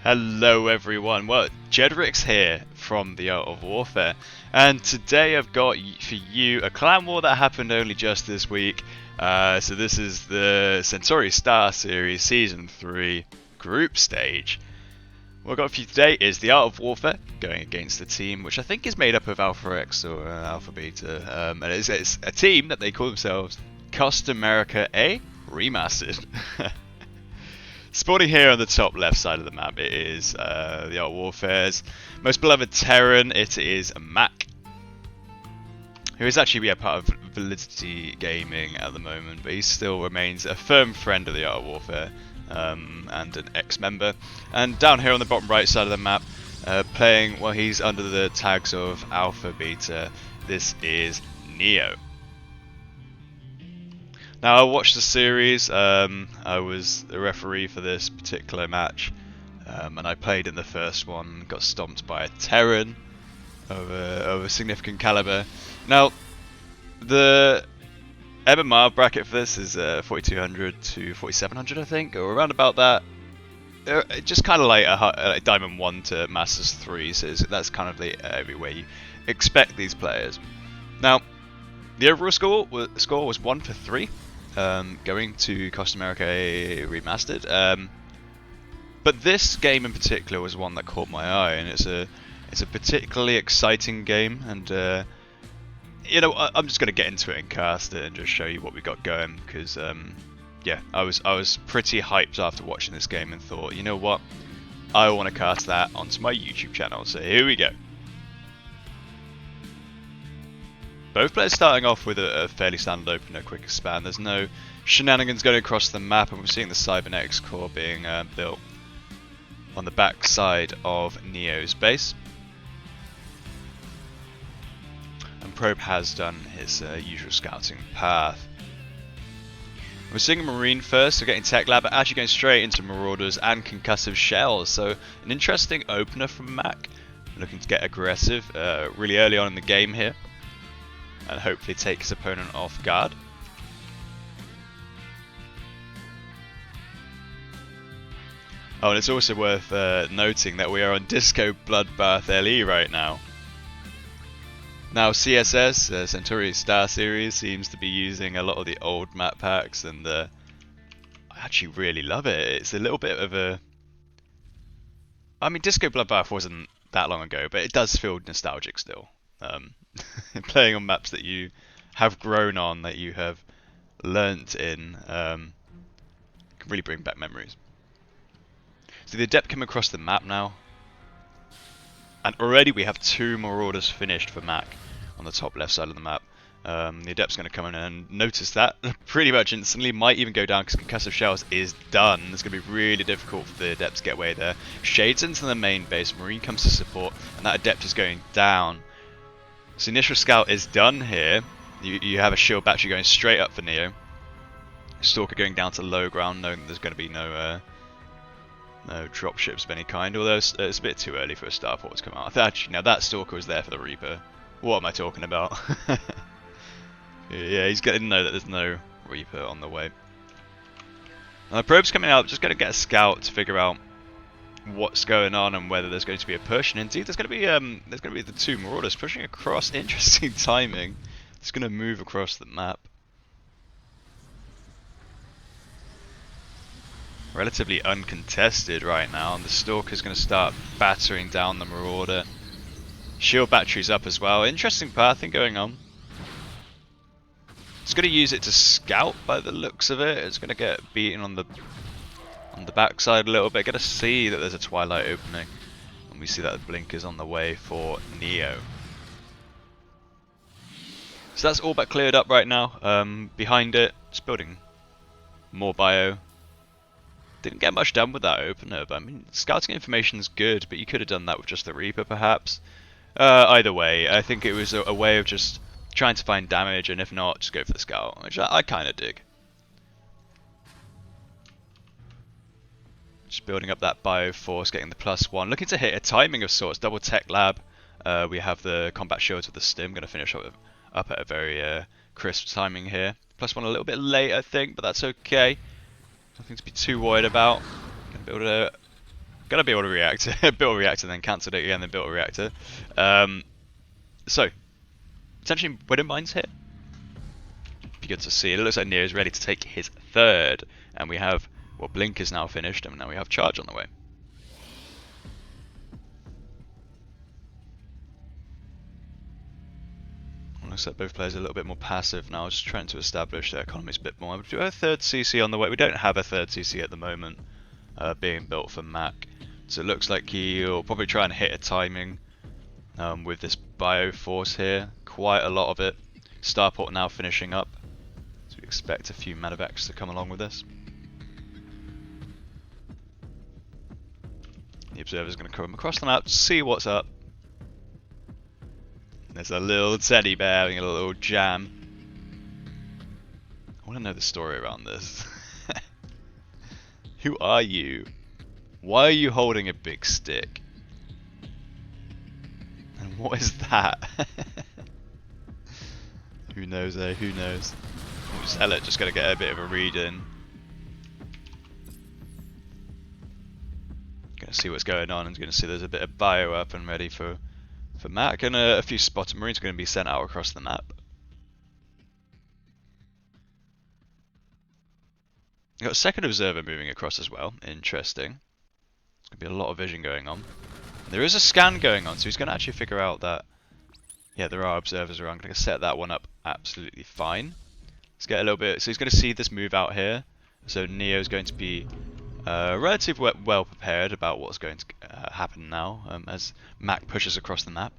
Hello everyone, well, Jedrick's here from the Art of Warfare, and today I've got for you a clan war that happened only just this week. So this is the Centauri Star Series Season 3 Group Stage. What I've got for you today is the Art of Warfare going against the team, which I think is made up of Alpha X or Alpha Beta, and it's a team that they call themselves Costa America A Remastered. Spawning here on the top left side of the map, it is the Art of Warfare's most beloved Terran. It is Mac, who is actually part of Validity Gaming at the moment, but he still remains a firm friend of the Art of Warfare and an ex-member. And down here on the bottom right side of the map, playing, well, he's under the tags of Alpha Beta. This is NeO. Now, I watched the series. I was the referee for this particular match, and I played in the first one. Got stomped by a Terran of a significant caliber. Now, the MMR bracket for this is 4200 to 4700, I think, or around about that. Just kind of like a Diamond 1 to Masters 3, so that's kind of the everywhere you expect these players. Now, the overall score was 1 for 3. Going to Costa America Remastered, but this game in particular was one that caught my eye, and it's a particularly exciting game. And you know, I'm just going to get into it and cast it and just show you what we got going, because yeah, I was pretty hyped after watching this game and thought, you know what, I want to cast that onto my YouTube channel. So here we go. Both players starting off with a fairly standard opener, quick expand. There's no shenanigans going across the map, and we're seeing the cybernetics core being built on the back side of NeO's base. And Probe has done his usual scouting path. We're seeing a Marine first, so getting Tech Lab, but actually going straight into Marauders and Concussive Shells. So an interesting opener from Mac, looking to get aggressive really early on in the game here, and hopefully take his opponent off guard. Oh, and it's also worth noting that we are on Disco Bloodbath LE right now. Now CSS, Centauri Star Series, seems to be using a lot of the old map packs, and I actually really love it. It's a little bit of a... I mean, Disco Bloodbath wasn't that long ago, but it does feel nostalgic still. Playing on maps that you have grown on, that you have learnt in, can really bring back memories. So the Adept came across the map now, and already we have 2 Marauders finished for Mac on the top left side of the map. The Adept's going to come in and notice that pretty much instantly, might even go down because Concussive Shells is done. It's going to be really difficult for the Adept to get away there. Shades into the main base, Marine comes to support, and that Adept is going down. So initial scout is done here. You have a shield battery going straight up for NeO. Stalker going down to low ground, knowing that there's going to be no dropships of any kind, although it's a bit too early for a starport to come out. Actually, now that Stalker was there for the Reaper. What am I talking about? Yeah, he's going to know that there's no Reaper on the way. Now the Probe's coming out, just going to get a scout to figure out what's going on and whether there's going to be a push. And indeed, there's going to be the 2 Marauders pushing across. Interesting timing. It's going to move across the map. Relatively uncontested right now, and the Stalker's going to start battering down the Marauder. Shield battery's up as well. Interesting pathing going on. It's going to use it to scout by the looks of it. It's going to get beaten on the backside a little bit. Going to see that there's a Twilight opening, and we see that the blink is on the way for NeO. So that's all but cleared up right now. Behind it, just building more bio. Didn't get much done with that opener, but I mean, scouting information is good, but you could have done that with just the Reaper perhaps. Either way, I think it was a way of just trying to find damage, and if not, just go for the scout, which I kind of dig. Just building up that bio force, getting the +1, looking to hit a timing of sorts, double Tech Lab. We have the combat shields with the stim, going to finish up at a very crisp timing here. +1 a little bit late, I think, but that's okay. Nothing to be too worried about. Can build Gonna build a reactor, build a reactor, then cancelled it again, then built a reactor. So, essentially, Widow Mine's hit. Be good to see. It looks like NeO is ready to take his third, and we have, well, Blink is now finished, and now we have Charge on the way. Looks like both players are a little bit more passive now, just trying to establish their economies a bit more. We do have a third CC on the way. We don't have a third CC at the moment being built for Mac, so it looks like he'll probably try and hit a timing with this Bioforce here. Quite a lot of it. Starport now finishing up, so we expect a few medevacs to come along with this. The Observer's going to come across the map to see what's up. There's a little teddy bear having a little jam. I want to know the story around this. Who are you? Why are you holding a big stick? And what is that? Who knows, eh? Who knows? Oh, Zealot just going to get a bit of a read in. Going to see what's going on and going to see there's a bit of bio up and ready for Mac, and a few spotter marines are going to be sent out across the map. We've got a second observer moving across as well. Interesting. There's going to be a lot of vision going on. There is a scan going on, so he's going to actually figure out that, yeah, there are observers around. I'm going to set that one up absolutely fine. Let's get a little bit. So he's going to see this move out here. So NeO is going to be relatively well prepared about what's going to happen now as Mac pushes across the map.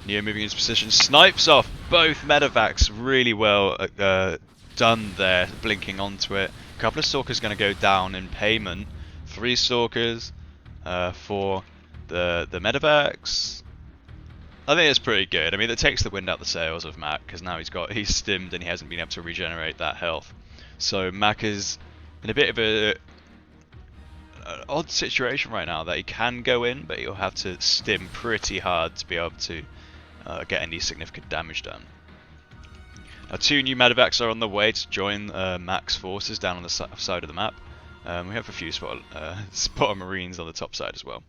NeO moving into position, snipes off both medevacs really well done there, blinking onto it. A couple of Stalkers going to go down in payment. 3 Stalkers for the medevacs. I think it's pretty good. I mean, it takes the wind out the sails of Mac because now he's stimmed and he hasn't been able to regenerate that health. So Mac is in a bit of an odd situation right now that he can go in, but he'll have to stim pretty hard to be able to get any significant damage done. 2 new medevacs are on the way to join Mac's forces down on the side of the map. We have a few spotter marines on the top side as well.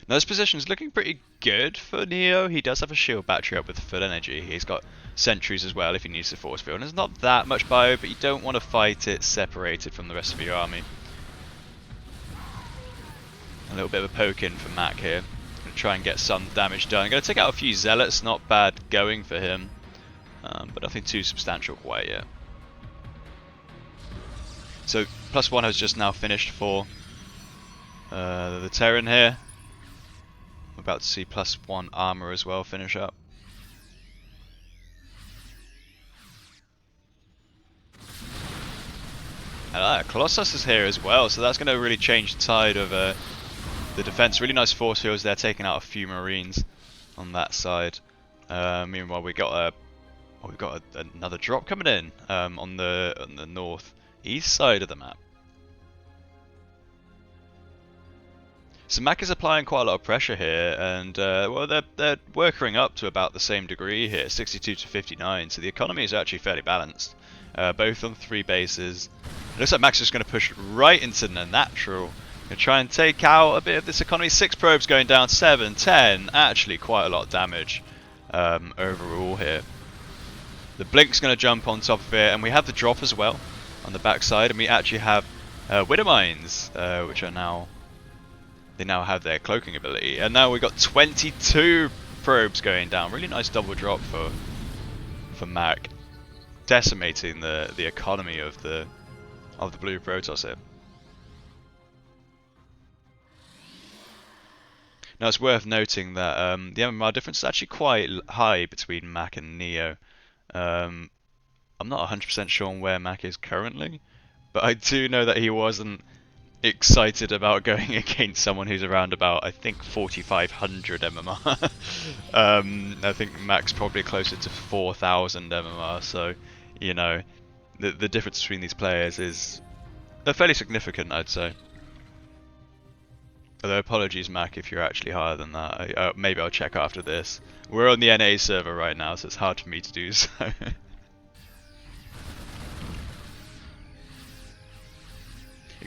Now this position is looking pretty good for NeO. He does have a shield battery up with full energy. He's got sentries as well if he needs the force field. And there's not that much bio, but you don't want to fight it separated from the rest of your army. A little bit of a poke in for Mac here. Going to try and get some damage done. Going to take out a few zealots. Not bad going for him, but nothing too substantial quite yet. So +1 has just now finished for the Terran here. We're about to see +1 armor as well finish up. Colossus is here as well, so that's going to really change the tide of the defense. Really nice force fields there, taking out a few marines on that side. Meanwhile, we've got another drop coming in on the northeast side of the map. So Mac is applying quite a lot of pressure here, and well, they're working up to about the same degree here, 62 to 59. So the economy is actually fairly balanced, both on 3 bases. It looks like Mac's just going to push right into the natural, going to try and take out a bit of this economy. 6 probes going down, 7, 10, actually quite a lot of damage overall here. The Blink's going to jump on top of it, and we have the drop as well on the backside, and we actually have Widow Mines, which are now. They now have their cloaking ability, and now we've got 22 probes going down. Really nice double drop for Mac, decimating the economy of the blue Protoss here. Now it's worth noting that the MMR difference is actually quite high between Mac and NeO. I'm not 100% sure on where Mac is currently, but I do know that he wasn't excited about going against someone who's around about, I think, 4,500 MMR. I think Mac's probably closer to 4,000 MMR, so, you know, the difference between these players is fairly significant, I'd say. Although, apologies, Mac, if you're actually higher than that. Maybe I'll check after this. We're on the NA server right now, so it's hard for me to do so.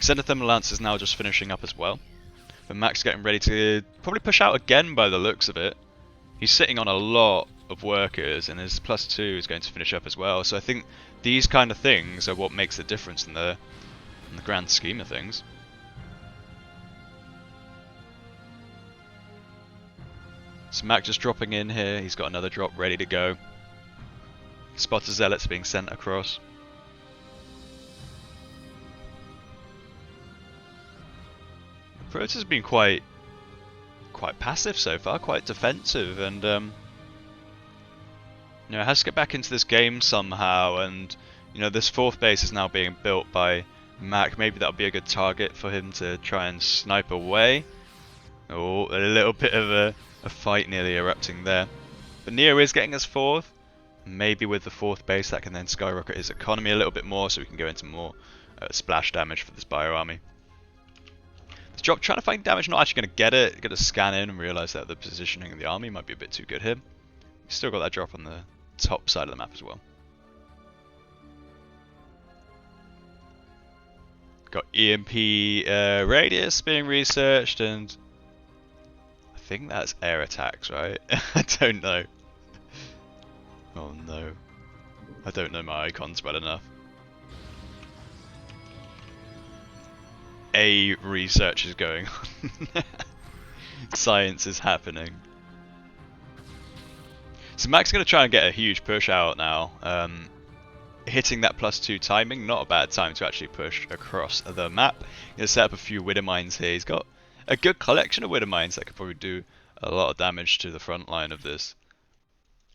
Extended Thermal Lance is now just finishing up as well. But Mac's getting ready to probably push out again by the looks of it. He's sitting on a lot of workers, and his +2 is going to finish up as well. So I think these kind of things are what makes the difference in the grand scheme of things. So Mac just dropping in here. He's got another drop ready to go. Spotter Zealots being sent across. Protoss has been quite passive so far, quite defensive, and you know, has to get back into this game somehow. And you know, this 4th base is now being built by Mac. Maybe that'll be a good target for him to try and snipe away. Oh, a little bit of a fight nearly erupting there. But NeO is getting his 4th. Maybe with the 4th base that can then skyrocket his economy a little bit more, so we can go into more splash damage for this bio army. This drop trying to find damage, not actually going to get it. Going to scan in and realise that the positioning of the army might be a bit too good here. He's still got that drop on the top side of the map as well. Got EMP radius being researched, and I think that's air attacks, right? I don't know. Oh no. I don't know my icons well enough. A research is going on. Science is happening. So Mac's going to try and get a huge push out now. Hitting that +2 timing, not a bad time to actually push across the map. He's going to set up a few Widder Mines here. He's got a good collection of Widder Mines that could probably do a lot of damage to the front line of this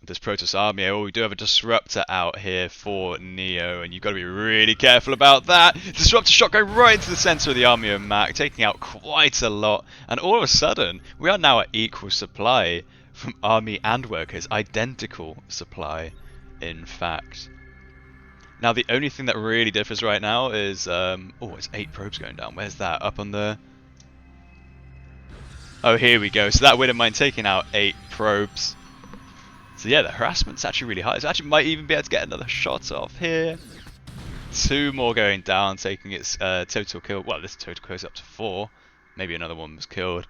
Protoss army. Oh, we do have a disruptor out here for NeO, and you've got to be really careful about that. Disruptor shot going right into the center of the army of Mac, taking out quite a lot. And all of a sudden, we are now at equal supply from army and workers. Identical supply, in fact. Now, the only thing that really differs right now is... oh, it's 8 probes going down. Where's that? Up on the... Oh, here we go. So that Widder Mine taking out 8 probes. So yeah, the harassment's actually really high. It actually might even be able to get another shot off here. 2 more going down, taking its total kill. Well, this total kills up to 4. Maybe another one was killed.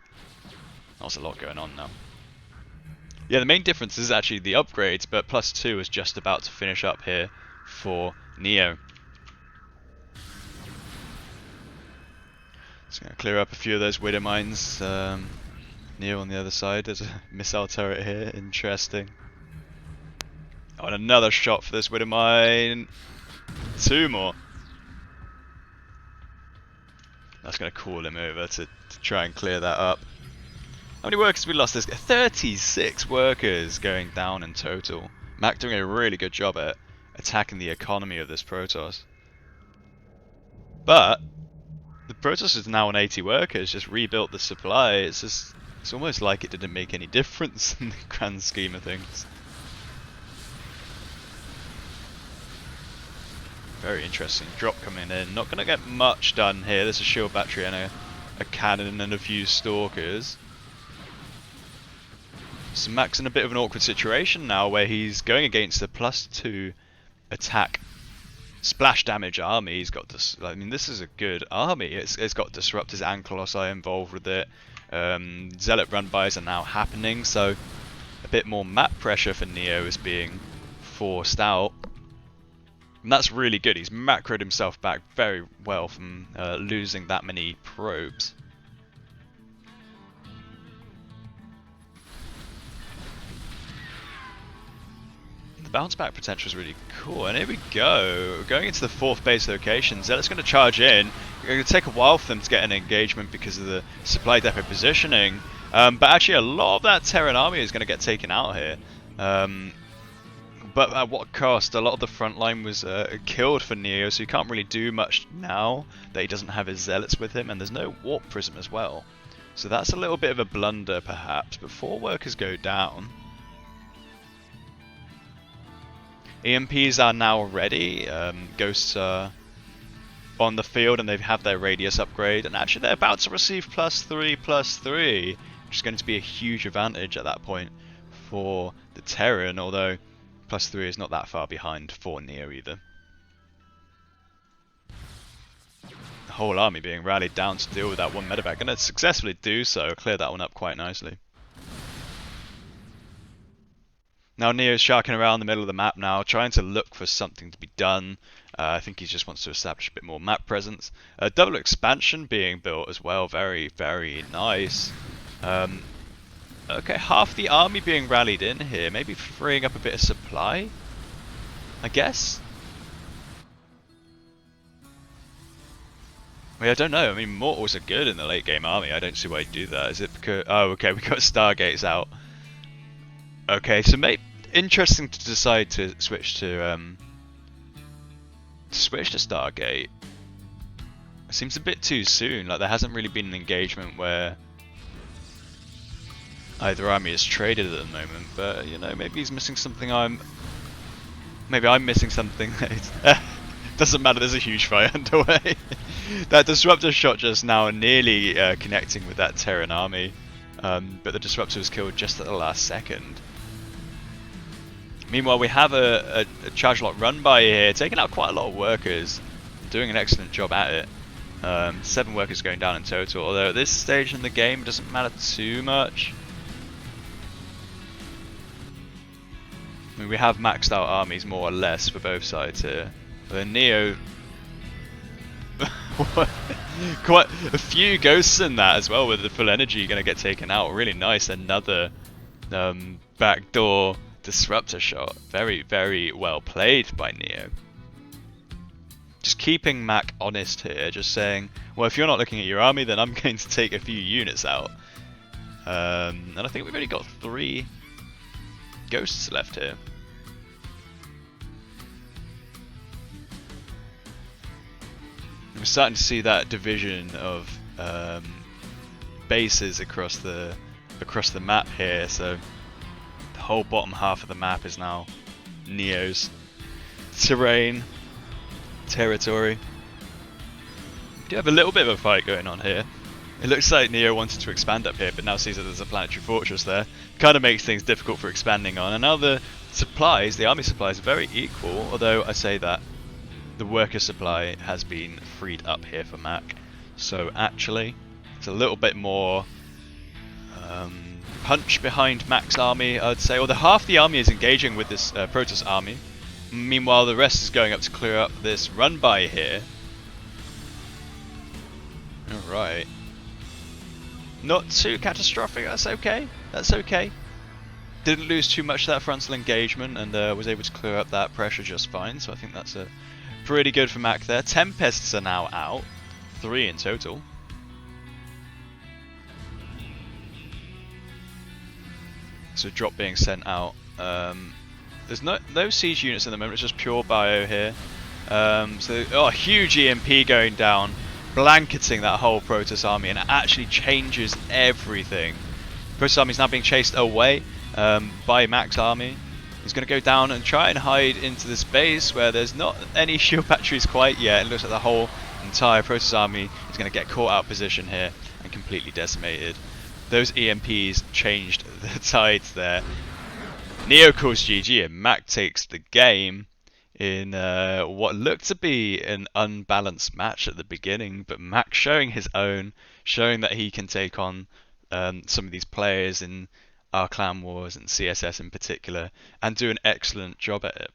There's a lot going on now. Yeah, the main difference is actually the upgrades, but +2 is just about to finish up here for NeO. Just going to clear up a few of those Widder Mines. NeO on the other side. There's a missile turret here. Interesting. Oh, and another shot for this Widder Mine. 2 more. That's going to call him over to try and clear that up. How many workers have we lost this? 36 workers going down in total. Mac doing a really good job at attacking the economy of this Protoss. But the Protoss is now on 80 workers, just rebuilt the supply. It's almost like it didn't make any difference in the grand scheme of things. Very interesting drop coming in. Not going to get much done here. There's a shield battery and a cannon and a few stalkers. So Mac's in a bit of an awkward situation now where he's going against the +2 attack splash damage army. He's got this. I mean, this is a good army. It's got disruptors and colossi involved with it. Zealot run-bys are now happening, so a bit more map pressure for NeO is being forced out. And that's really good. He's macroed himself back very well from losing that many probes. The bounce back potential is really cool, and here we go. Going into the 4th base location, Zealot's going to charge in. It's going to take a while for them to get an engagement because of the supply depot positioning. But actually a lot of that Terran army is going to get taken out here. But at what cost? A lot of the front line was killed for NeO, so he can't really do much now that he doesn't have his Zealots with him, and there's no Warp Prism as well. So that's a little bit of a blunder perhaps, but 4 workers go down. EMPs are now ready. Ghosts are on the field and they have their radius upgrade, and actually they're about to receive +3/+3, which is going to be a huge advantage at that point for the Terran, although +3 is not that far behind for NeO either. whole army being rallied down to deal with that one medevac, and it successfully do so, clear that one up quite nicely. Now NeO's sharking around the middle of the map now, trying to look for something to be done. I think he just wants to establish a bit more map presence. Double expansion being built as well, very, very nice. Okay, half the army being rallied in here, maybe freeing up a bit of supply, I guess? I mean, I don't know. I mean, mortals are good in the late game army. I don't see why you do that. Is it because... Oh, okay, we got Stargates out. Okay, so maybe interesting to decide to switch to Stargate. It seems a bit too soon. Like there hasn't really been an engagement where either army is traded at the moment. But you know, maybe he's missing something. Maybe I'm missing something. Doesn't matter. There's a huge fight underway. That disruptor shot just now nearly connecting with that Terran army, but the disruptor was killed just at the last second. Meanwhile, we have a charge lot run by here, taking out quite a lot of workers, doing an excellent job at it. 7 workers going down in total, although at this stage in the game it doesn't matter too much. I mean, we have maxed out armies more or less for both sides here. The NeO, quite a few ghosts in that as well, with the full energy going to get taken out. Really nice, another backdoor disruptor shot. Very, very well played by NeO. Just keeping Mac honest here, just saying, well, if you're not looking at your army, then I'm going to take a few units out. And I think we've only got 3 ghosts left here. We're starting to see that division of bases across the map here. So the whole bottom half of the map is now NeO's territory. We do have a little bit of a fight going on here. It looks like NeO wanted to expand up here, but now sees that there's a planetary fortress there. Kind of makes things difficult for expanding on. And now the supplies, the army supplies, are very equal. Although I say that the worker supply has been freed up here for Mac, so actually it's a little bit more punch behind Mac's army, I'd say. Although half the army is engaging with this Protoss army, meanwhile the rest is going up to clear up this run by here. Alright, not too catastrophic, that's okay, that's okay. Didn't lose too much of that frontal engagement, and was able to clear up that pressure just fine, so I think that's pretty good for Mac there. Tempests are now out, 3 in total. So drop being sent out. There's no siege units at the moment, it's just pure bio here. A huge EMP going down, blanketing that whole Protoss army, and it actually changes everything. Protoss army is now being chased away by Mac's army. He's going to go down and try and hide into this base where there's not any shield batteries quite yet. It looks like the whole entire Protoss army is going to get caught out of position here and completely decimated. Those EMPs changed the tides there. NeO calls GG and Mac takes the game in what looked to be an unbalanced match at the beginning, but Mac showing his own, showing that he can take on some of these players in our Clan Wars and CSS in particular, and do an excellent job at it.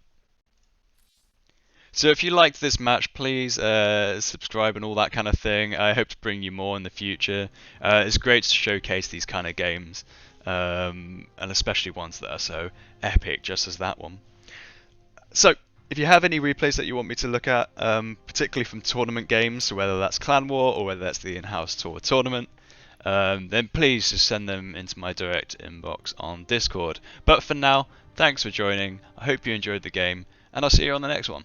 So if you liked this match, please subscribe and all that kind of thing. I hope to bring you more in the future. It's great to showcase these kind of games, and especially ones that are so epic, just as that one. So if you have any replays that you want me to look at, particularly from tournament games, so whether that's Clan War or whether that's the in-house TAW tournament, then please just send them into my direct inbox on Discord. But for now, thanks for joining. I hope you enjoyed the game, and I'll see you on the next one.